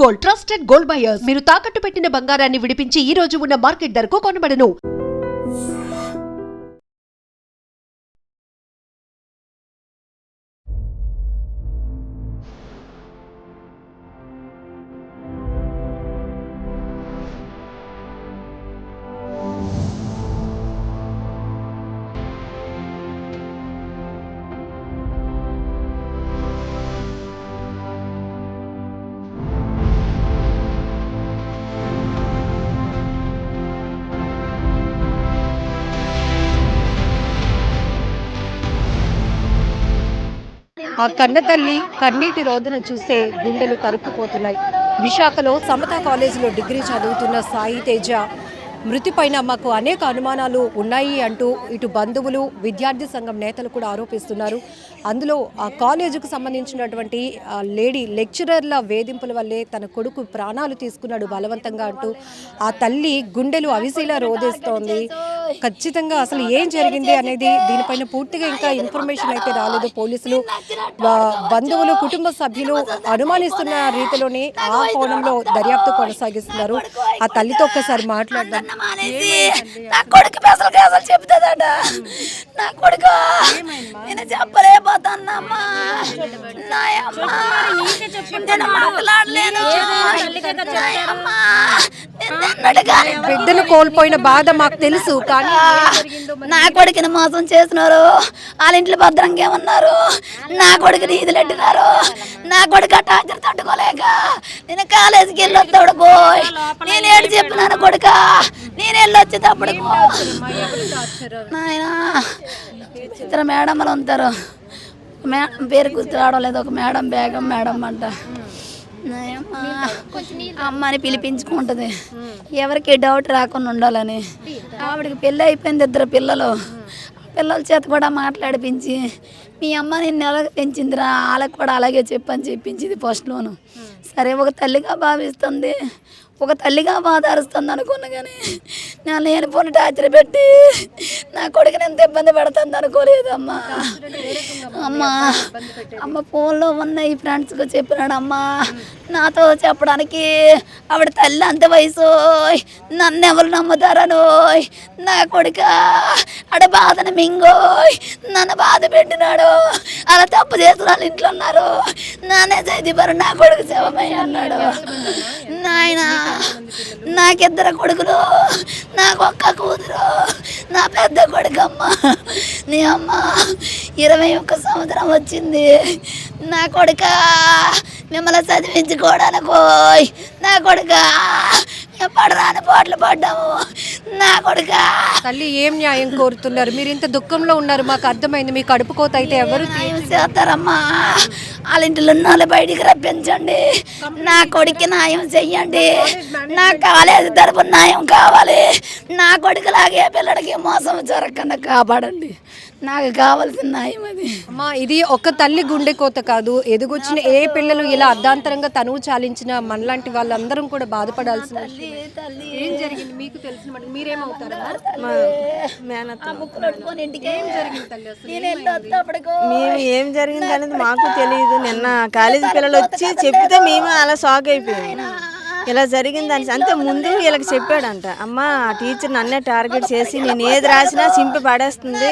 Gold, trusted gold buyers. మీరు తాకట్టు పెట్టిన బంగారాన్ని విడిపించి ఈ రోజు ఉన్న మార్కెట్ ధరకు కొనబడను. ఆ కన్న తల్లి కన్నీటి రోదన చూస్తే గుండెలు తరుక్కుపోతున్నాయి. విశాఖలో సమతా కాలేజీలో డిగ్రీ చదువుతున్న సాయి తేజ మృతి పైన మాకు అనేక అనుమానాలు ఉన్నాయి అంటూ ఇటు బంధువులు విద్యార్థి సంఘం నేతలు కూడా ఆరోపిస్తున్నారు. అందులో ఆ కాలేజీకి సంబంధించినటువంటి లేడీ లెక్చరర్ల వేధింపుల వల్లే తన కొడుకు ప్రాణాలు తీసుకున్నాడు బలవంతంగా అంటూ ఆ తల్లి గుండెలు అవిసేలా రోధిస్తోంది. ఖచ్చితంగా అసలు ఏం జరిగింది అనేది దీనిపైన పూర్తిగా ఇంకా ఇన్ఫర్మేషన్ అయితే రాలేదు. పోలీసులు బంధువులు కుటుంబ సభ్యులు అనుమానిస్తున్న రీతిలోనే ఆ కోణంలో దర్యాప్తు కొనసాగిస్తున్నారు. ఆ తల్లితో ఒక్కసారి మాట్లాడదాం. నా కొడుకు అసలు కేసలు చెప్తుందట. నా కొడుకు నేను చెప్పలేకపోతానమ్మా. నేను మాట్లాడలేను. బిడ్డను కోల్పోయిన బాధ మాకు తెలుసు, కానీ నా కొడుకుని మోసం చేసినారు. వాళ్ళ ఇంట్లో భద్రంగా ఉన్నారు. నా కొడుకుని ఈదులెట్టినారు. నా కొడుకు టార్చర్ తట్టుకోలేక నేను కాలేజీకి వెళ్ళొస్తాడు పోయి నేను ఏడు చెప్పినాను కొడుక. నేను వెళ్ళొచ్చేటప్పుడు నాయన ఇద్దరు మేడమ్మలు ఉంటారు. మేడం పేరు గుర్తు రావడం లేదు. ఒక మేడం బేగం మేడం అంట. అమ్మని పిలిపించుకుంటుంది ఎవరికి డౌట్ రాకుండా ఉండాలని. ఆవిడకి పెళ్ళి అయిపోయింది. ఇద్దరు పిల్లలు. పిల్లల చేత కూడా మాట్లాడిపించి మీ అమ్మ నిన్ను ఎలాగ పెంచిందిరా వాళ్ళకి కూడా అలాగే చెప్పని చెప్పించింది ఫస్ట్లోను. సరే ఒక తల్లిగా భావిస్తుంది, ఒక తల్లిగా బాధారుస్తుంది అనుకున్నా, కానీ నేను లేనిపోని టార్చర్ పెట్టి నా కొడుకుని ఎంత ఇబ్బంది పెడుతుంది అనుకోలేదమ్మా. అమ్మ ఫోన్లో ఉన్న ఈ ఫ్రెండ్స్కి చెప్పినాడు అమ్మా నాతో చెప్పడానికి. ఆవిడ తల్లి అంత వయసు, నన్ను ఎవరు నమ్ముతారను. నా కొడుక ఆడ బాధను మింగోయ్ నన్ను బాధ పెట్టినాడు. అలా తప్పు చేసిన వాళ్ళు ఇంట్లో ఉన్నారు. నానే చదివారు నా కొడుకు శవమై అన్నాడు. నాయన నాకిద్దరు కొడుకులు, నాకు ఒక్క కూతురు, నా పెద్ద కొడుకమ్మ. నీ అమ్మ 21 సంవత్సరం వచ్చింది. నా కొడుక మిమ్మల్ని చదివించుకోవడానికి నా కొడుక పడరాని పాటలు పడ్డాము. నా కొడుక తల్లి ఏం న్యాయం కోరుతున్నారు? మీరు ఇంత దుఃఖంలో ఉన్నారు, మాకు అర్థమైంది. మీ కడుపు కోత అయితే ఎవరు చేస్తారమ్మా? వాళ్ళ ఇంట్లో ఉన్న వాళ్ళు బయటికి రప్పించండి. నా కొడుక్కి న్యాయం చెయ్యండి. నా కాలేజీ తరపున న్యాయం కావాలి. నా కొడుకులాగే పిల్లడికి మోసం జరగకుండా కాపాడండి. నాకు కావాల్సిన న్యాయం అది. అమ్మా, ఇది ఒక తల్లి గుండె కోత కాదు. ఎదుగొచ్చిన ఏ పిల్లలు ఇలా అర్ధాంతరంగా తనువు చాలించిన మనలాంటి వాళ్ళందరం కూడా బాధపడాల్సిన ఏం జరిగింది మీకు తెలిసిన మీరేమవుతారా? మేము ఏం జరిగింది అనేది మాకు తెలియదు. నిన్న కాలేజీ పిల్లలు వచ్చి చెప్తే మేము అలా షాక్ అయిపోయాము. ఇలా జరిగిందని అంతే ముందు వీళ్ళకి చెప్పాడంట. అమ్మ టీచర్ నన్నే టార్గెట్ చేసి నేను ఏది రాసినా చింపి పడేస్తుంది,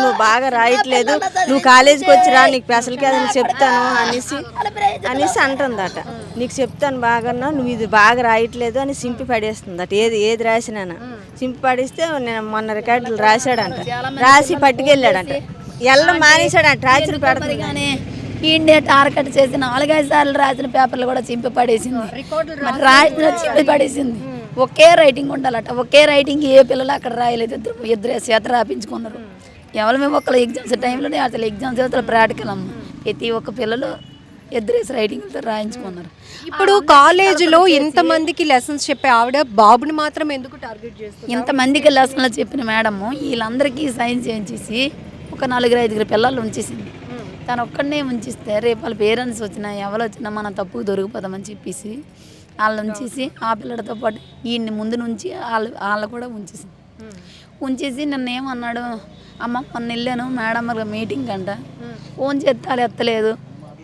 నువ్వు బాగా రాయట్లేదు, నువ్వు కాలేజీకి వచ్చి రా, నీకు స్పెషల్కి అది చెప్తాను అనేసి అంటుందట. నీకు చెప్తాను బాగా, నువ్వు ఇది బాగా రాయట్లేదు అని చింపి పడేస్తుందట. ఏది రాసినా చింపి పడేస్తే నేను మొన్న రికార్డులు రాశాడంట. రాసి పట్టుకెళ్ళాడంట. ఎల్లం మానేశాడంట. టార్చర్ పెడుతుంది కానీ ఇండియా టార్గెట్ చేసి 4-5 సార్లు రాసిన పేపర్లు కూడా చింపి పడేసింది. రాసిన చింపి పడేసింది. ఒకే రైటింగ్ ఉండాలట. ఒకే రైటింగ్ ఏ పిల్లలు అక్కడ రాయలేదు. ఇద్దరు చేత రాపించుకున్నారు. ఎవరు మేము ఒకళ్ళు ఎగ్జామ్స్ టైంలోనే అసలు ఎగ్జామ్స్ అసలు ప్రాక్టికల్ అమ్మ. ప్రతి ఒక్క పిల్లలు ఇద్దరేసి రైటింగ్తో రాయించుకున్నారు. ఇప్పుడు కాలేజీలో ఎంతమందికి లెసన్స్ చెప్పే ఆవిడ బాబుని మాత్రం ఎందుకు టార్గెట్ చేస్తుంది? ఇంతమందికి లెసన్లు చెప్పిన మేడము వీళ్ళందరికీ సైన్ చేయించేసి ఒక 4-5 పిల్లలు ఉంచేసింది. తను ఒక్కడనే ఉంచిస్తే రేపు వాళ్ళ పేరెంట్స్ వచ్చినా ఎవరు వచ్చినా మనం తప్పు దొరికిపోతామని చెప్పేసి వాళ్ళు ఉంచేసి ఆ పిల్లడితో పాటు ఈయన్ని ముందు నుంచి వాళ్ళు కూడా ఉంచేసి నన్ను ఏమన్నాడు, అమ్మ మొన్న వెళ్ళాను మేడం మీటింగ్ అంట, ఫోన్ చేస్తే వాళ్ళు ఎత్తలేదు.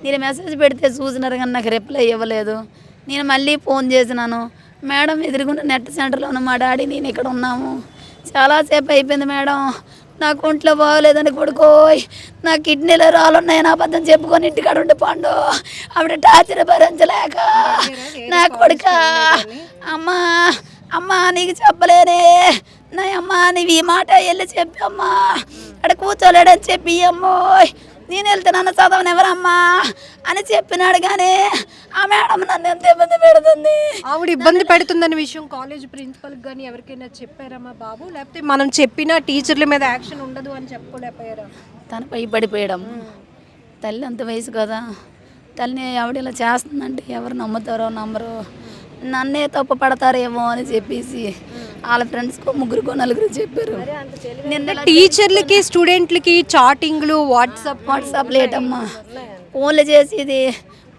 నేను మెసేజ్ పెడితే చూసినారు కానీ నాకు రిప్లై ఇవ్వలేదు. నేను మళ్ళీ ఫోన్ చేసినాను, మేడం ఎదురుగుండా నెట్ సెంటర్లో ఉన్న మా డాడీ నేను ఇక్కడ ఉన్నాము, చాలాసేపు అయిపోయింది మేడం, నాకు ఒంట్లో బాగోలేదని కొడుకోయ్, నా కిడ్నీలో రాళ్ళున్నాయని అబద్ధం చెప్పుకొని ఇంటికాడ ఉండి పండు, ఆవిడ టార్చర్ భరించలేక నా కొడుక అమ్మా అమ్మా నీకు చెప్పలేనే నా అమ్మా నీవు ఈ మాట వెళ్ళి చెప్పమ్మా, అక్కడ కూర్చోలేడని చెప్పి అమ్మోయ్ నేను వెళ్తున్నాను చదవని ఎవరమ్మా అని చెప్పినాడు. కానీ ఆ మేడం నన్ను ఎంత ఇబ్బంది పెడుతుంది. ఆవిడ ఇబ్బంది పెడుతుందనే విషయం కాలేజ్ ప్రిన్సిపల్కి కానీ ఎవరికైనా చెప్పారమ్మా బాబు? లేకపోతే మనం చెప్పిన టీచర్ల మీద యాక్షన్ ఉండదు అని చెప్పుకోలేకపోయారా? తను భయపడిపోయడం, తల్లి అంత వయసు కదా, తల్లిని ఆవిడ ఇలా చేస్తుందంటే ఎవరు నమ్ముతారో నమ్మరు, నన్నే తప్పు పడతారేమో అని చెప్పేసి వాళ్ళ ఫ్రెండ్స్కో 3-4 చెప్పారు. నిన్న టీచర్లకి స్టూడెంట్లకి చాటింగ్లు వాట్సాప్ లేటమ్మా, ఫోన్లు చేసేది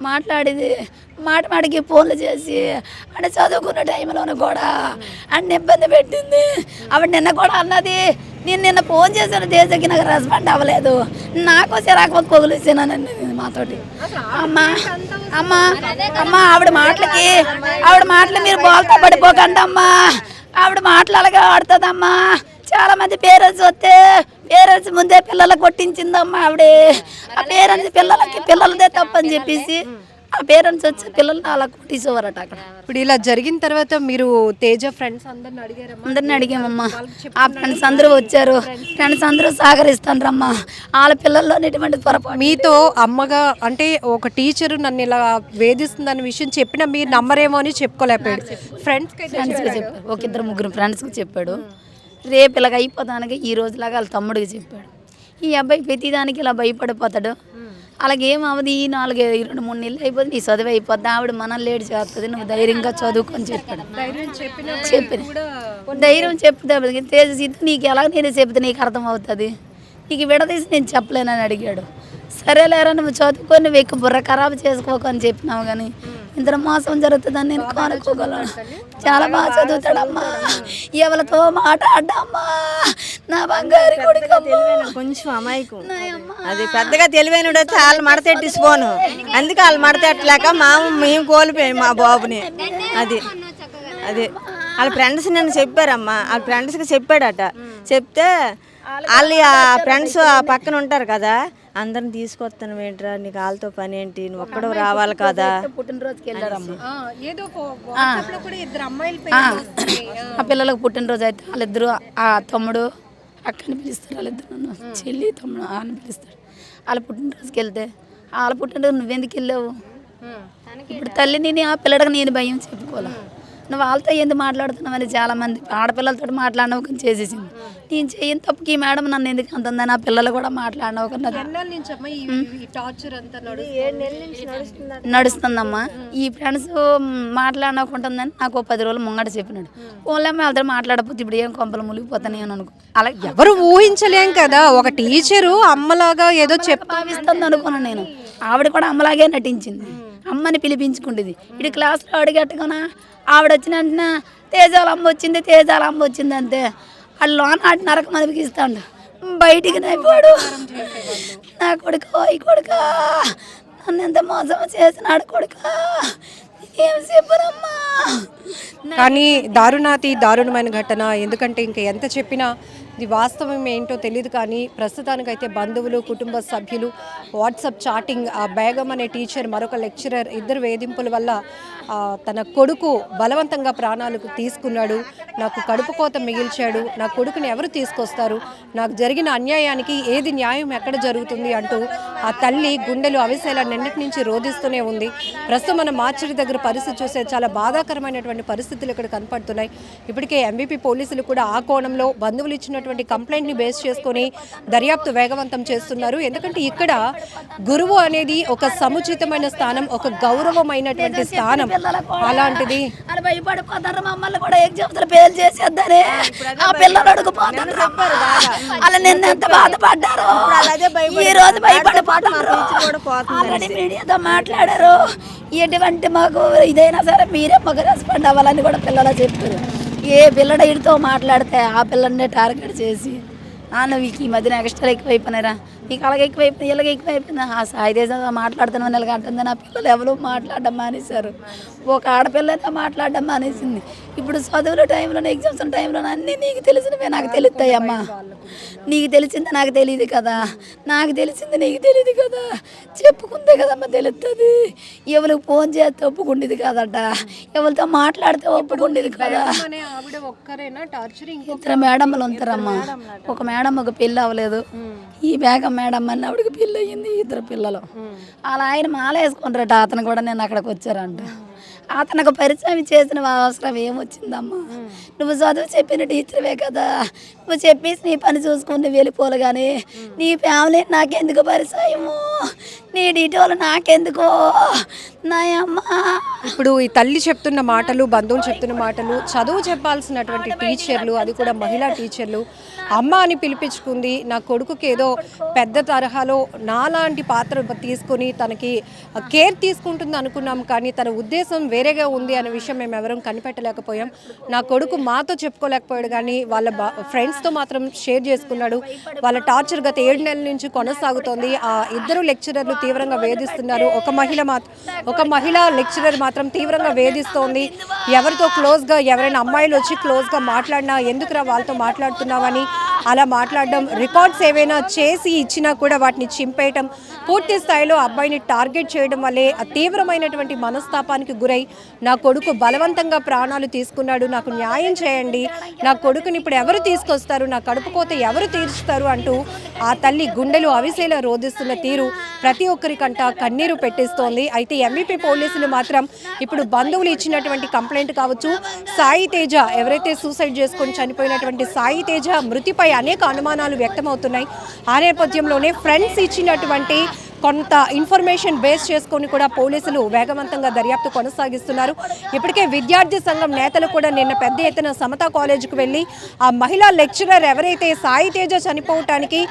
మాట్లాడేది, మాటికి ఫోన్లు చేసి అంటే చదువుకున్న టైంలోనూ కూడా అన్ని ఇబ్బంది పెట్టింది. ఆవిడ నిన్న కూడా అన్నది, నేను నిన్న ఫోన్ చేశాను దేశకి, నాకు రెస్పాండ్ అవ్వలేదు, నాకు చిరాకు కొగులుసానండి మాతోటి. అమ్మా అమ్మా అమ్మా ఆవిడ మాటలు మీరు బోల్తా పడిపోకండి అమ్మా, ఆవిడ మాటలు అలాగే ఆడుతుందమ్మా. చాలా మంది పేరెంట్స్ వస్తే పేరెంట్స్ ముందే పిల్లలకు కొట్టించిందమ్మా ఆవిడే. ఆ పేరెంట్స్ పిల్లలదే తప్పని చెప్పేసి ఆ పేరెంట్స్ వచ్చి పిల్లల్ని అలా కొట్టేసేవారట అక్కడ. ఇప్పుడు ఇలా జరిగిన తర్వాత మీరు తేజ ఫ్రెండ్స్ అందరిని అడిగారమ్మా? అందరిని అడిగామమ్మా. ఆ ఫ్రెండ్స్ అందరూ వచ్చారు, ఫ్రెండ్స్ అందరూ సహకరిస్తారమ్మా. వాళ్ళ పిల్లల్లో ఎటువంటి పొరపాటు. మీతో అమ్మగా అంటే ఒక టీచర్ నన్ను ఇలా వేధిస్తుందన్న విషయం చెప్పినా మీరు నమ్మరేమో అని చెప్పుకోలేకపోయాడు. ఫ్రెండ్స్కి చెప్పాడు, ఒక 2-3 ఫ్రెండ్స్కి చెప్పాడు. రేపు ఇలాగ అయిపోతానికి ఈ రోజులాగా వాళ్ళ తమ్ముడికి చెప్పాడు. ఈ అబ్బాయి ప్రతిదానికి ఇలా భయపడిపోతాడు, అలాగేమవది, 2-3 నెలలు అయిపోతుంది, నీ చదువు అయిపోద్ది, ఆవిడ మనల్ని లేట్ చేస్తుంది, నువ్వు ధైర్యంగా చదువుకొని చెప్పాడు. ధైర్యం చెప్తే తేజ నీకు ఎలా నేను చెప్తే నీకు అర్థం అవుతుంది, నీకు విడదీసి నేను చెప్పలేనని అడిగాడు. సరేలేరా నువ్వు చదువుకొని నువ్వు ఎక్కువ బుర్ర ఖరాబు చేసుకోకని చెప్పినావు, కానీ ఇంత మోసం జరుగుతుందని నేను కోరుకోగలను. చాలా బాగా చదువుతాడమ్మా, ఎవరితో మాట్లాడమ్మా, నా బంగారు కొడుకమ్మా. కొంచెం అమాయకు, అది పెద్దగా తెలివైన వాళ్ళు మడతెట్టిసిపోను, అందుకే వాళ్ళు మడతెట్టలేక మేము కోల్పోయాం మా బాబుని. అది వాళ్ళ ఫ్రెండ్స్ నన్ను చెప్పారమ్మా, వాళ్ళ ఫ్రెండ్స్కి చెప్పాడట. చెప్తే వాళ్ళు ఆ ఫ్రెండ్స్ ఆ పక్కన ఉంటారు కదా, అందరిని తీసుకొస్తాను ఏంట్రా, నీకు వాళ్ళతో పని ఏంటి, నువ్వు ఒక్కడో రావాలి కదా. పుట్టినరోజుకి వెళ్ళారమ్మా. ఆ పిల్లలకు పుట్టినరోజు అయితే వాళ్ళిద్దరు, ఆ తమ్ముడు అక్కని పిలుస్తారు, వాళ్ళిద్దరు నన్ను చెల్లి తమ్ముడు అని పిలుస్తాడు. వాళ్ళ పుట్టినరోజుకి వెళ్తే వాళ్ళ పుట్టినరోజు నువ్వెందుకు వెళ్ళావు, ఇప్పుడు తల్లి నేను ఆ పిల్లడికి నేను భయం చెప్పుకోవాలి, నువ్వు వాళ్ళతో ఎందుకు మాట్లాడుతున్నావని చాలామంది ఆడపిల్లలతో మాట్లాడినవకని చేసేసింది. నేను చేయని తప్పుకి ఈ మేడం నన్ను ఎందుకు అంటుందని ఆ పిల్లలు కూడా మాట్లాడినవకన్నా నడుస్తుందమ్మా. ఈ ఫ్రెండ్స్ మాట్లాడకుంటుందని నాకు 10 రోజులు ముంగట చెప్పినాడు. ఓన్లేమో వాళ్ళతో మాట్లాడకపోతే ఇప్పుడు ఏం కొంపలు మునిగిపోతాయి అని అనుకో. అలా ఎవరు ఊహించలేం కదా, ఒక టీచరు అమ్మలాగా ఏదో భావిస్తుంది అనుకున్నాను నేను. ఆవిడ కూడా అమ్మలాగే నటించింది, అమ్మని పిలిపించుకుంటుంది. ఇటు క్లాస్లో అడిగట్టుకున్నా ఆవిడ వచ్చిన వెంటనే తేజాల అమ్మ వచ్చింది అంతే. వాళ్ళు లోన ఆటి నరకం అనిపిస్తాడు, బయటికి నైపోడు. నా కొడుకు ఈ కొడుక నన్ను ఎంత మోసం చేసినాడు కొడుక, ఏం చెప్పనమ్మా. కానీ దారుణమైన ఘటన. ఎందుకంటే ఇంకా ఎంత చెప్పినా ఇది వాస్తవం ఏంటో తెలియదు. కానీ ప్రస్తుతానికైతే బంధువులు, కుటుంబ సభ్యులు, వాట్సాప్ చాటింగ్, ఆ బేగం అనే టీచర్, మరొక లెక్చరర్, ఇద్దరు వేధింపుల వల్ల తన కొడుకు బలవంతంగా ప్రాణాలకు తీసుకున్నాడు. నాకు కడుపు కోత మిగిల్చాడు, నా కొడుకుని ఎవరు తీసుకొస్తారు, నాకు జరిగిన అన్యాయానికి ఏది న్యాయం ఎక్కడ జరుగుతుంది అంటూ ఆ తల్లి గుండెలు అవిసేలా నిన్నటి నుంచి రోధిస్తూనే ఉంది. ప్రస్తుతం మనం మార్చిడి దగ్గర పరిస్థితి చూస్తే చాలా బాధాకరమైనటువంటి పరిస్థితులు ఇక్కడ కనపడుతున్నాయి. ఇప్పటికే ఎంబీపీ పోలీసులు కూడా ఆ కోణంలో బంధువులు ఇచ్చినటువంటి కంప్లైంట్ని బేస్ చేసుకొని దర్యాప్తు వేగవంతం చేస్తున్నారు. ఎందుకంటే ఇక్కడ గురువు అనేది ఒక సముచితమైన స్థానం, ఒక గౌరవమైనటువంటి స్థానం. అలాంటిది భయపడిపోతారు, మమ్మల్ని కూడా ఎగ్జామ్స్ ఫెయిల్ చేసేద్దారే ఆ పిల్లలు అడుగుపోతారు. వాళ్ళు నిన్న ఎంత బాధపడ్డారు, ఈ రోజు భయపడిపోతారు. ఆల్రెడీ మీడియాతో మాట్లాడారు, ఎటువంటి మాకు ఇదైనా సరే మీరే మాకు రెస్పాండ్ అవ్వాలని కూడా పిల్లలు చెప్పారు. ఏ పిల్లడ వీడితో మాట్లాడితే ఆ పిల్లల్నే టార్గెట్ చేసి నువ్వు ఈ మధ్యన ఎక్స్ట్రా ఎక్కువైపోయినారా, నీకు అలాగే ఎక్కువైపోయింది ఇలాగ ఎక్కువైపోయింది. ఆ సాయితేజ మాట్లాడుతున్న నెలగా అంటుంది. నా పిల్లలు ఎవరు మాట్లాడడం మానేశారు. ఒక ఆడపిల్లనే మాట్లాడడం మానేసింది. ఇప్పుడు చదువుల టైంలో ఎగ్జామ్స్ టైంలో అన్నీ నీకు తెలిసినవే నాకు తెలుస్తాయమ్మా. నీకు తెలిసింది నాకు తెలియదు కదా, నాకు తెలిసింది నీకు తెలియదు కదా, చెప్పుకుందే కదమ్మా తెలుస్తుంది. ఎవరికి ఫోన్ చేస్తే ఒప్పుకుండేది కదట, ఎవరితో మాట్లాడితే ఒప్పుకుండేది కదా. ఇద్దరు మేడమ్మలు ఉంటారమ్మా. ఒక మేడం ఒక పెళ్ళి అవ్వలేదు, ఈ బేగం మేడం అని ఆవిడకి పెళ్ళి అయ్యింది. ఇద్దరు పిల్లలు. అలా ఆయన మాల వేసుకుంటారట. అతను కూడా నేను అక్కడికి వచ్చారంట. అతనికి పరిచయం చేసిన అవసరం ఏమొచ్చిందమ్మా? నువ్వు చదువు చెప్పిన టీచర్వే కదా, నువ్వు చెప్పేసి నీ పని చూసుకుని వెళ్ళిపోలు. కానీ నీ ఫ్యామిలీ నాకెందుకు పరిచయము, నీ డీటెయిల్ నాకెందుకో నాయమ్మ. ఇప్పుడు ఈ తల్లి చెప్తున్న మాటలు, బంధువులు చెప్తున్న మాటలు, చదువు చెప్పాల్సినటువంటి టీచర్లు, అది కూడా మహిళా టీచర్లు అమ్మ అని పిలిపించుకుంది. నా కొడుకుకి ఏదో పెద్ద తరహాలో నాలాంటి పాత్ర తీసుకొని తనకి కేర్ తీసుకుంటుంది అనుకున్నాం, కానీ తన ఉద్దేశం వేరేగా ఉంది అనే విషయం మేము ఎవరం కనిపెట్టలేకపోయాం. నా కొడుకు మాతో చెప్పుకోలేకపోయాడు, కానీ వాళ్ళ ఫ్రెండ్స్తో మాత్రం షేర్ చేసుకున్నాడు. వాళ్ళ టార్చర్ గత 7 నెలల నుంచి కొనసాగుతోంది. ఆ ఇద్దరు లెక్చరర్లు తీవ్రంగా వేధిస్తున్నారు. ఒక మహిళా లెక్చరర్ మాత్రం తీవ్రంగా వేధిస్తోంది. ఎవరితో క్లోజ్గా ఎవరైనా అమ్మాయిలు వచ్చి క్లోజ్గా మాట్లాడినా ఎందుకురా వాళ్ళతో మాట్లాడుతున్నావని అలా మాట్లాడడం, రికార్డ్స్ ఏవైనా చేసి ఇచ్చినా కూడా వాటిని చింపేయటం, పూర్తి స్థాయిలో అబ్బాయిని టార్గెట్ చేయడం వల్లే ఆ తీవ్రమైనటువంటి మనస్తాపానికి గురై నా కొడుకు బలవంతంగా ప్రాణాలు తీసుకున్నాడు. నాకు న్యాయం చేయండి, నా కొడుకుని ఇప్పుడు ఎవరు తీసుకొస్తారు, నా కడుపు కోత ఎవరు తీర్చుతారు అంటూ ఆ తల్లి గుండెలు అవిసేలా రోధిస్తున్న తీరు ప్రతి ఒక్కరికంట కన్నీరు పెట్టిస్తోంది. అయితే ఎంవీపీ పోలీసులు మాత్రం ఇప్పుడు బంధువులు ఇచ్చినటువంటి కంప్లైంట్ కావచ్చు, సాయి తేజ ఎవరైతే సూసైడ్ చేసుకొని చనిపోయినటువంటి సాయి తేజ మృతిపై అనేక అనుమానాలు వ్యక్తమవుతున్నాయి. ఆ నేపథ్యంలోనే ఫ్రెండ్స్ ఇచ్చినటువంటి కొంత ఇన్ఫర్మేషన్ బేస్ చేసుకొని కూడా పోలీసులు వేగవంతంగా దర్యాప్తు కొనసాగిస్తున్నారు. ఇప్పటికే విద్యార్థి సంఘం నేతలు కూడా నిన్న పెద్ద ఎత్తున సమతా కాలేజీకి వెళ్ళి ఆ మహిళా లెక్చరర్ ఎవరైతే సాయి తేజ చనిపోవటానికి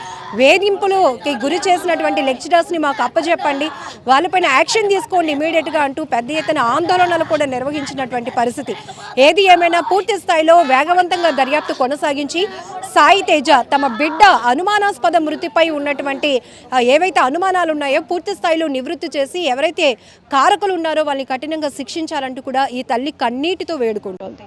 వేధింపులకి గురి చేసినటువంటి లెక్చరర్స్ని మాకు అప్పచెప్పండి, వాళ్ళపైన యాక్షన్ తీసుకోండి ఇమీడియట్గా అంటూ పెద్ద ఎత్తున ఆందోళనలు కూడా నిర్వహించినటువంటి పరిస్థితి. ఏది ఏమైనా పూర్తి స్థాయిలో వేగవంతంగా దర్యాప్తు కొనసాగించి సాయి తేజ తమ బిడ్డ అనుమానాస్పద మృతిపై ఉన్నటువంటి ఏవైతే అనుమానాలు ఉన్నాయో పూర్తి స్థాయిలో నివృత్తి చేసి ఎవరైతే కారకులు ఉన్నారో వాళ్ళని కఠినంగా శిక్షించాలంటూ కూడా ఈ తల్లి కన్నీటితో వేడుకుంటోంది.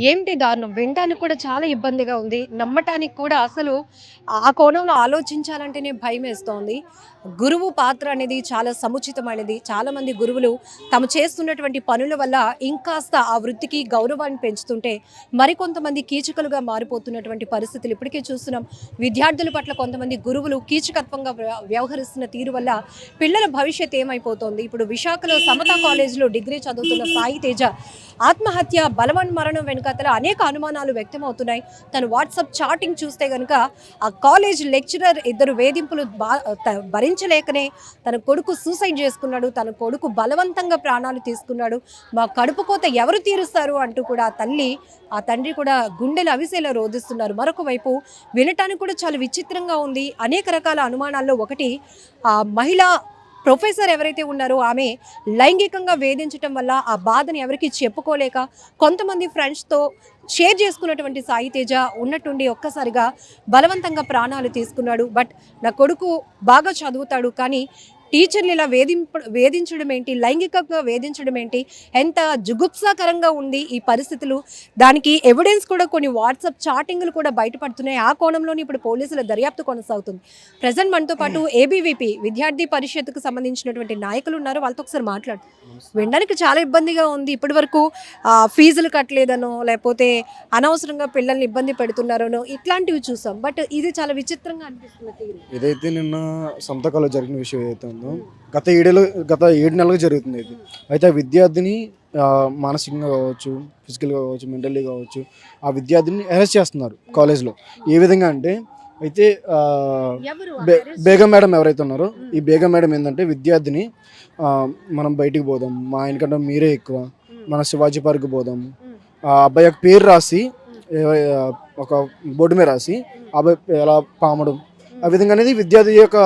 ఏమిటి దారుణం, వినడానికి కూడా చాలా ఇబ్బందిగా ఉంది, నమ్మటానికి కూడా అసలు ఆ కోణంలో ఆలోచించాలంటేనే భయం వేస్తోంది. గురువు పాత్ర అనేది చాలా సముచితమైనది. చాలామంది గురువులు తాము చేస్తున్నటువంటి పనుల వల్ల ఇంకాస్త ఆ వృత్తికి గౌరవాన్ని పెంచుతుంటే మరికొంతమంది కీచకులుగా మారిపోతున్నటువంటి పరిస్థితులు ఇప్పటికే చూస్తున్నాం. విద్యార్థుల పట్ల కొంతమంది గురువులు కీచకత్వంగా వ్యవహరిస్తున్న తీరు వల్ల పిల్లల భవిష్యత్ ఏమైపోతోంది. ఇప్పుడు విశాఖలో సమతా కాలేజీలో డిగ్రీ చదువుతున్న సాయి తేజ ఆత్మహత్య బలవన్మరణం వెనుకతల అనేక అనుమానాలు వ్యక్తమవుతున్నాయి. తను వాట్సాప్ చాటింగ్ చూస్తే కనుక ఆ కాలేజ్ లెక్చరర్ ఇద్దరు వేధింపులు భరించలేకనే తన కొడుకు సూసైడ్ చేసుకున్నాడు, తన కొడుకు బలవంతంగా ప్రాణాలు తీసుకున్నాడు, మా కడుపు కోత ఎవరు తీరుస్తారు అంటూ కూడా ఆ తండ్రి కూడా గుండెలు అవిసేలా రోధిస్తున్నారు. మరొక వైపు వినటానికి కూడా చాలా విచిత్రంగా ఉంది. అనేక రకాల అనుమానాల్లో ఒకటి, ఆ మహిళా ప్రొఫెసర్ ఎవరైతే ఉన్నారో ఆమె లైంగికంగా వేధించడం వల్ల ఆ బాధను ఎవరికి చెప్పుకోలేక కొంతమంది ఫ్రెండ్స్తో షేర్ చేసుకున్నటువంటి సాయి తేజ ఉన్నట్టుండి ఒక్కసారిగా బలవంతంగా ప్రాణాలు తీసుకున్నాడు. బట్ నా కొడుకు బాగా చదువుతాడు, కానీ టీచర్లు ఇలా వేధించడం ఏంటి, లైంగికంగా వేధించడం ఏంటి, ఎంత జుగుప్సాకరంగా ఉంది ఈ పరిస్థితులు. దానికి ఎవిడెన్స్ కూడా కొన్ని వాట్సాప్ చాటింగ్లు కూడా బయటపడుతున్నాయి. ఆ కోణంలోని ఇప్పుడు పోలీసుల దర్యాప్తు కొనసాగుతుంది. ప్రజెంట్ మనతో పాటు ఏబీవీపీ విద్యార్థి పరిషత్తుకు సంబంధించినటువంటి నాయకులు ఉన్నారు, వాళ్ళతో ఒకసారి మాట్లాడు. వినడానికి చాలా ఇబ్బందిగా ఉంది. ఇప్పటి వరకు ఫీజులు కట్టలేదనో లేకపోతే అనవసరంగా పిల్లల్ని ఇబ్బంది పెడుతున్నారనో ఇట్లాంటివి చూసాం. బట్ ఇది చాలా విచిత్రంగా అనిపిస్తుంది. ఇదైతే నిన్న సంతకాలో జరిగిన విషయం ఏదైతే ఉందో గత 7 నెలలుగా జరుగుతుంది. ఇది అయితే ఆ విద్యార్థిని మానసికంగా కావచ్చు, ఫిజికల్గా కావచ్చు, మెంటల్లీ కావచ్చు, ఆ విద్యార్థిని అరెస్ట్ చేస్తున్నారు కాలేజ్లో. ఏ విధంగా అంటే అయితే బేగం మేడం ఎవరైతే ఉన్నారో ఈ బేగం మేడం ఏంటంటే విద్యార్థిని మనం బయటికి పోదాం, మా ఆయనకంటే మీరే ఎక్కువ, మన శివాజీ పార్క్ పోదాం, ఆ అబ్బాయి యొక్క పేరు రాసి ఒక బోర్డు మీద రాసి అబ్బాయి ఎలా పామడం ఆ విధంగా అనేది విద్యార్థి యొక్క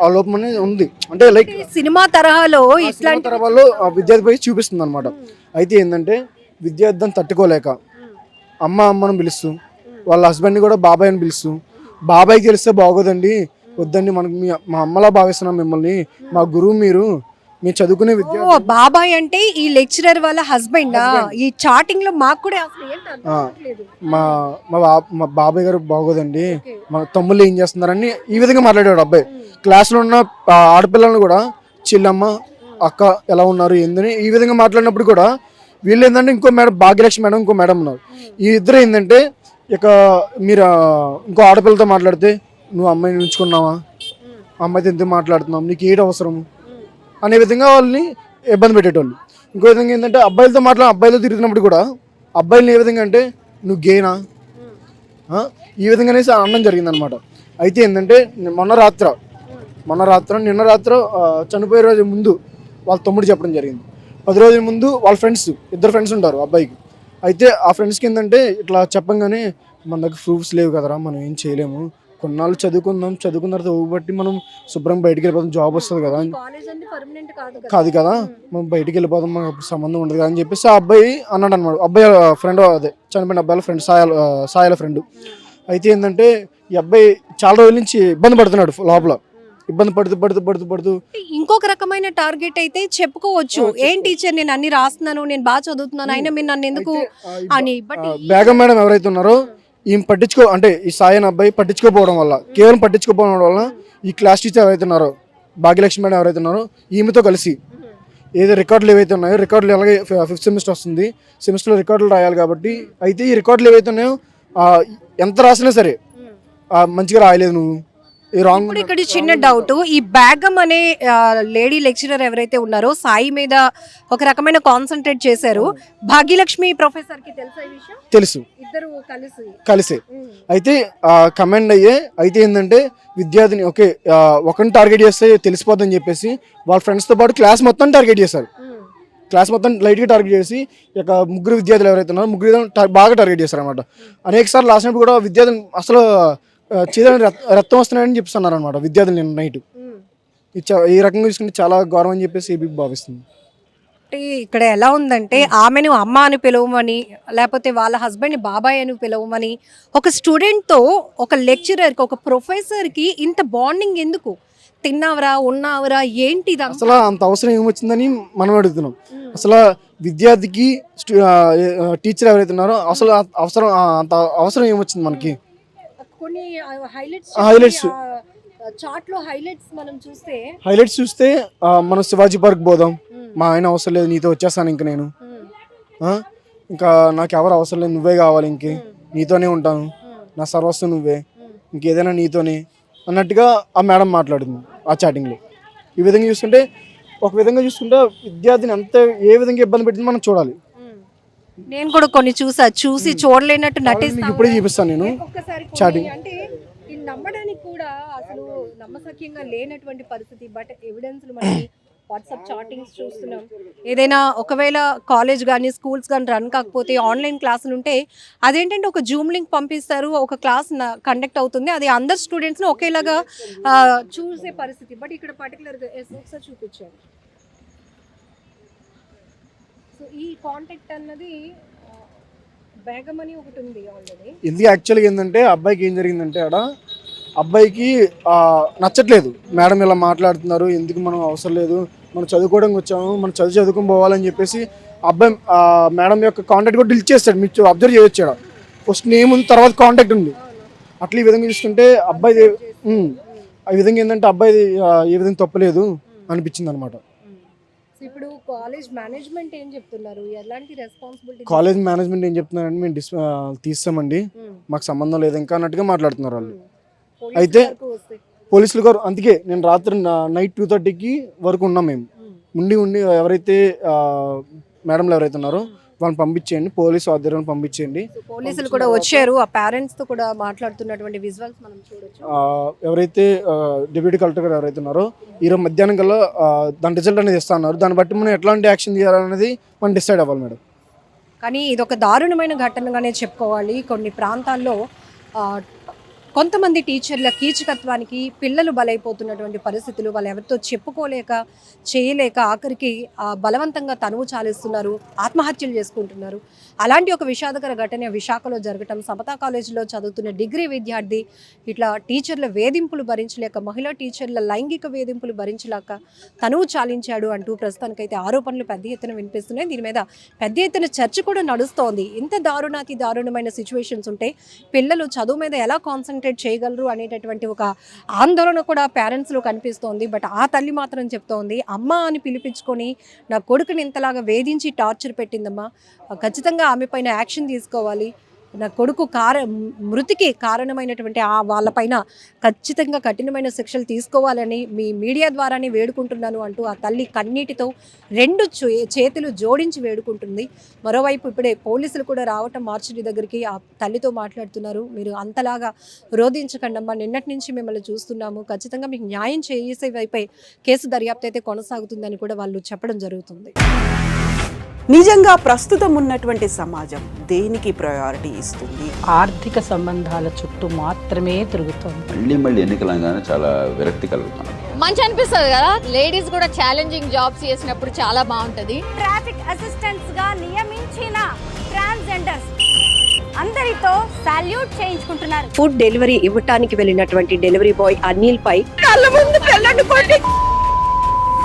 ఆలోపం అనేది ఉంది. అంటే లైక్ సినిమా తరహాలో ఇట్లాంటి తరహాలో విద్యార్థి పై చూపిస్తుంది అనమాట. అయితే ఏంటంటే విద్యార్థిని తట్టుకోలేక అమ్మని పిలుస్తూ వాళ్ళ హస్బెండ్ని కూడా బాబాయ్ అని పిలుస్తూ, బాబాయ్కి తెలిస్తే బాగోదండి, వద్దండి, మనకి మా అమ్మలా భావిస్తున్నాం మిమ్మల్ని, మా గురువు మీరు చదువుకునే విద్య. బాబాయ్ అంటే ఈ లెక్చరర్ వాళ్ళ హస్బెండ్. ఈ చాటింగ్ లో మాకు కూడా అసలు ఏంటి అర్థం కావట్లేదు. మా బాబాయ్ గారు బాగోదండి, మా తమ్ముళ్ళు ఏం చేస్తున్నారని ఈ విధంగా మాట్లాడాడు అబ్బాయి. క్లాస్లో ఉన్న ఆడపిల్లలను కూడా చెల్లమ్మ అక్క ఎలా ఉన్నారు ఏందని ఈ విధంగా మాట్లాడినప్పుడు కూడా వీళ్ళు ఏంటంటే ఇంకో మేడం భాగ్యలక్ష్మి మేడం ఇంకో మేడం ఉన్నారు. ఈ ఇద్దరు ఏంటంటే ఇక మీరు ఇంకో ఆడపిల్లతో మాట్లాడితే నువ్వు అమ్మాయిని ఉంచుకున్నావా, అమ్మాయితో ఎందుకు మాట్లాడుతున్నావు, నీకు ఏడు అవసరం అనే విధంగా వాళ్ళని ఇబ్బంది పెట్టేటోళ్ళు. ఇంకో విధంగా ఏంటంటే అబ్బాయిలతో తిరుగుతున్నప్పుడు కూడా అబ్బాయిని ఏ విధంగా అంటే నువ్వు గేనా ఈ విధంగా అనేసి అనడం జరిగిందనమాట. అయితే ఏంటంటే నిన్న రాత్రి చనిపోయే రోజు ముందు వాళ్ళ తమ్ముడు చెప్పడం జరిగింది. 10 రోజుల ముందు వాళ్ళ ఇద్దరు ఫ్రెండ్స్ ఉంటారు అబ్బాయికి. అయితే ఆ ఫ్రెండ్స్కి ఏంటంటే ఇట్లా చెప్పంగానే మన దగ్గర ప్రూఫ్స్ లేవు కదరా, మనం ఏం చేయలేము, కొన్నాళ్ళు చదువుకున్న తర్వాత బట్టి మనం శుభ్రం బయటికి వెళ్ళిపోతాం, జాబ్ వస్తుంది కదా, కాదు కదా మనం బయటికి వెళ్ళిపోతాం, మనకు అప్పుడు సంబంధం ఉండదు కదా అని చెప్పేసి ఆ అబ్బాయి అన్నాడు అనమాట. అబ్బాయి ఫ్రెండ్, అదే చనిపోయిన అబ్బాయిల ఫ్రెండ్ సాయాల ఫ్రెండ్. అయితే ఏంటంటే ఈ అబ్బాయి చాలా రోజుల నుంచి ఇబ్బంది పడుతున్నాడు, లోపల ఇబ్బంది పడుతూ ఇంకొక రకమైన టార్గెట్ అయితే చెప్పుకోవచ్చు. ఏం టీచర్ నేను అన్ని రాస్తున్నాను, నేను బాగా చదువుతున్నాను, అయినా మీరు నన్ను ఎందుకు అని. బేగం మేడం ఎవరైతే ఉన్నారో ఈమె అంటే ఈ సాయన్ అబ్బాయి పట్టించుకోపోవడం వల్ల ఈ క్లాస్ టీచర్ ఎవరైతే ఉన్నారో భాగ్యలక్ష్మి మేడం ఎవరైతే ఉన్నారో ఈమెతో కలిసి ఏదో రికార్డులు ఏవైతే ఉన్నాయో, రికార్డులు అలాగే 5th సెమిస్టర్ వస్తుంది, సెమిస్టర్లో రికార్డులు రాయాలి కాబట్టి, అయితే ఈ రికార్డులు ఏవైతే ఉన్నాయో ఎంత రాసినా సరే మంచిగా రాయలేదు నువ్వు, ఇప్పుడు ఇక్కడ చిన్న డౌట్. ఈ బేగం అనే లేడీ లెక్చరర్ ఎవరైతే ఉన్నారో సాయి మీద ఒక రకమైన కాన్సన్ట్రేట్ చేశారు. భాగ్యలక్ష్మి ప్రొఫెసర్ కి తెలుసు, ఇద్దరు కలిసి అయితే కమెండ్ అయితే ఏంటంటే విద్యార్థిని ఒకరిని టార్గెట్ చేస్తే తెలిసిపోతుందని చెప్పేసి వాళ్ళ ఫ్రెండ్స్ తో పాటు క్లాస్ మొత్తం టార్గెట్ చేశారు. క్లాస్ మొత్తం లైట్గా టార్గెట్ చేసి ఇక ముగ్గురు విద్యార్థులు ఎవరైతే ఉన్నారో ముగ్గురు బాగా టార్గెట్ చేశారు అనమాట. అనేక సార్లు రాసినప్పుడు కూడా విద్యార్థులు అసలు చేదని రక్తం వస్తున్నాయని చెప్తున్నారు అనమాట విద్యార్థులు నిన్న నైట్. ఈ రకంగా చూసుకుంటే చాలా గౌరవం అని చెప్పేసి ఏబీ భావిస్తుంది. ఇక్కడ ఎలా ఉందంటే ఆమెను అమ్మ అని పిలవమని, లేకపోతే వాళ్ళ హస్బెండ్ని బాబాయ్ అని పిలవమని, ఒక స్టూడెంట్తో ఒక లెక్చరర్కి ఒక ప్రొఫెసర్కి ఇంత బాండింగ్ ఎందుకు? తిన్నావరా, ఉన్నావరా, ఏంటి అసలు అంత అవసరం ఏమొచ్చిందని మనం అడుగుతున్నాం. అసలు విద్యార్థికి టీచర్ ఎవరైతే ఉన్నారో అసలు అంత అవసరం ఏమొచ్చింది మనకి? కొన్ని హైలైట్స్ చార్ట్ లో హైలైట్స్ చూస్తే మనం శివాజీ పార్క్ పోదాం, మా ఆయన అవసరం లేదు, నీతో వచ్చేస్తాను ఇంక నేను, ఇంకా నాకు ఎవరు అవసరం లేదు, నువ్వే కావాలి, నీతోనే ఉంటాను, నా సర్వస్వం నువ్వే, ఇంకేదైనా నీతోనే అన్నట్టుగా ఆ మేడం మాట్లాడుతుంది ఆ చాటింగ్లో. ఈ విధంగా చూస్తుంటే ఒక విధంగా చూసుకుంటే విద్యార్థిని అంత ఏ విధంగా ఇబ్బంది పెట్టింది మనం చూడాలి. నేను కూడా కొన్ని చూసి చూడలేనట్టు నటిస్తాను. ఇప్పుడే చూపిస్తాను నేను చాటింగ్. అంటే నమ్మడానికి కూడా అసలు నమ్మసక్యంగా లేనటువంటి పరిస్థితి. బట్ ఎవిడెన్స్ మనకి వాట్సాప్ చాటింగ్స్ చూస్తున్నాం. ఏదైనా ఒకవేళ కాలేజ్ కానీ స్కూల్స్ కానీ రన్ కాకపోతే ఆన్లైన్ క్లాసులు ఉంటే అదేంటంటే ఒక జూమ్ లింక్ పంపిస్తారు, ఒక క్లాస్ కండక్ట్ అవుతుంది, అది అందరు స్టూడెంట్స్ని ఒకేలాగా చూసే పరిస్థితి. బట్ ఇక్కడ పర్టికులర్గా ఒకసారి చూపించారు. సో ఈ కాంటాక్ట్ అన్నది బేగం అని ఒకటి ఉంది ఆల్రెడీ. ఇది యాక్చువల్గా ఏంటంటే అబ్బాయికి ఏం జరిగిందంటే అబ్బాయికి నచ్చట్లేదు, మేడం ఇలా మాట్లాడుతున్నారు, ఎందుకు మనం అవసరం లేదు, మనం చదువుకోవడానికి వచ్చాము, మనం చదువుకొని పోవాలని చెప్పేసి అబ్బాయి మేడం యొక్క కాంటాక్ట్ కూడా డిలీట్ చేస్తాడు. మీరు అబ్జర్వ్ చేయొచ్చాడు, ఫస్ట్ నేమ్ ఉంది, తర్వాత కాంటాక్ట్ ఉంది. అట్లా ఈ విధంగా చూసుకుంటే అబ్బాయిది ఈ విధంగా ఏంటంటే అబ్బాయిది ఏ విధంగా తప్పలేదు అనిపించింది అనమాట. ఇప్పుడు కాలేజ్ మేనేజ్మెంట్ ఏం చెప్తున్నారు? ఎలాంటి రెస్పాన్సిబిలిటీ? కాలేజ్ మేనేజ్మెంట్ ఏం చెప్తున్నారంటే మేము తీస్తామండి, మాకు సంబంధం లేదు ఇంకా అన్నట్టుగా మాట్లాడుతున్నారు వాళ్ళు. అయితే పోలీసులు గారు అందుకే నేను రాత్రి నైట్ 2:30కి వరకు ఉన్నాం మేము. ఉండి ఎవరైతే మేడంలు ఎవరైతే ఉన్నారో వాళ్ళని పంపించేయండి, పోలీసు ఆధ్వర్యాన్ని పంపించేయండి. పోలీసులు కూడా వచ్చారు, ఆ పేరెంట్స్ తో కూడా మాట్లాడుతున్నటువంటి విజువల్స్ మనం చూడొచ్చు. ఎవరైతే డిప్యూటీ కలెక్టర్ గారు ఎవరైతే ఉన్నారో ఈరోజు మధ్యాహ్నం కల్లా దాని రిజల్ట్ అనేది ఇస్తా ఉన్నారు. దాన్ని బట్టి మనం ఎట్లాంటి యాక్షన్ తీయాలనేది మనం డిసైడ్ అవ్వాలి మేడం. కానీ ఇదొక దారుణమైన ఘటనగానే చెప్పుకోవాలి. కొన్ని ప్రాంతాల్లో కొంతమంది టీచర్ల కీచకత్వానికి పిల్లలు బలైపోతున్నటువంటి పరిస్థితులు, వాళ్ళు ఎవరితో చెప్పుకోలేక చేయలేక ఆఖరికి బలవంతంగా తనువు చాలిస్తున్నారు, ఆత్మహత్యలు చేసుకుంటున్నారు. అలాంటి ఒక విషాదకర ఘటన విశాఖలో జరగటం, సమతా కాలేజీలో చదువుతున్న డిగ్రీ విద్యార్థి ఇట్లా టీచర్ల వేధింపులు భరించలేక, మహిళా టీచర్ల లైంగిక వేధింపులు భరించలేక తనువు చాలించాడు అంటూ ప్రస్తుతానికైతే ఆరోపణలు పెద్ద ఎత్తున వినిపిస్తున్నాయి. దీని మీద పెద్ద ఎత్తున చర్చ కూడా నడుస్తోంది. ఇంత దారుణాతి దారుణమైన సిచ్యువేషన్స్ ఉంటే పిల్లలు చదువు మీద ఎలా కాన్సన్ట్రేట్ చేయగలరు అనేటటువంటి ఒక ఆందోళన కూడా పేరెంట్స్లో కనిపిస్తోంది. బట్ ఆ తల్లి మాత్రం చెప్తోంది, అమ్మ అని పిలిపించుకొని నా కొడుకుని ఇంతలాగా వేధించి టార్చర్ పెట్టిందమ్మా, ఖచ్చితంగా ఆమె పైన యాక్షన్ తీసుకోవాలి, నా కొడుకు మృతికి కారణమైనటువంటి వాళ్ళపైన ఖచ్చితంగా కఠినమైన శిక్షలు తీసుకోవాలని మీ మీడియా ద్వారానే వేడుకుంటున్నాను అంటూ ఆ తల్లి కన్నీటితో రెండు చేతులు జోడించి వేడుకుంటుంది. మరోవైపు ఇప్పుడే పోలీసులు కూడా రావటం మార్చిడి దగ్గరికి ఆ తల్లితో మాట్లాడుతున్నారు. మీరు అంతలాగా రోధించకండి అమ్మా, నిన్నటి నుంచి మిమ్మల్ని చూస్తున్నాము, ఖచ్చితంగా మీకు న్యాయం చేసే వైపే కేసు దర్యాప్తు అయితే కొనసాగుతుందని కూడా వాళ్ళు చెప్పడం జరుగుతుంది. నిజంగా ప్రస్తుతం ఉన్నటువంటి సమాజం దేనికి ప్రయారిటీ ఇస్తుంది? ఆర్థిక సంబంధాల చుట్టూ మాత్రమే తిరుగుతుంది. మళ్ళీ ఎన్నికలంగానే చాలా విరక్తి కలుగుతాం. మంచి అనిపిస్తుంది కదా, లేడీస్ కూడా ఛాలెంజింగ్ జాబ్స్ చేసినప్పుడు చాలా బాగుంటది. ట్రాఫిక్ అసిస్టెంట్స్ గా నియమించిన ట్రాన్స్జెండర్స్ అందరితో సాల్యూట్ చేయించుకుంటున్నారు. ఫుడ్ డెలివరీ ఇవ్వటానికి వెళ్ళినటువంటి డెలివరీ బాయ్ అనిల్ పై కళ్ళ ముందు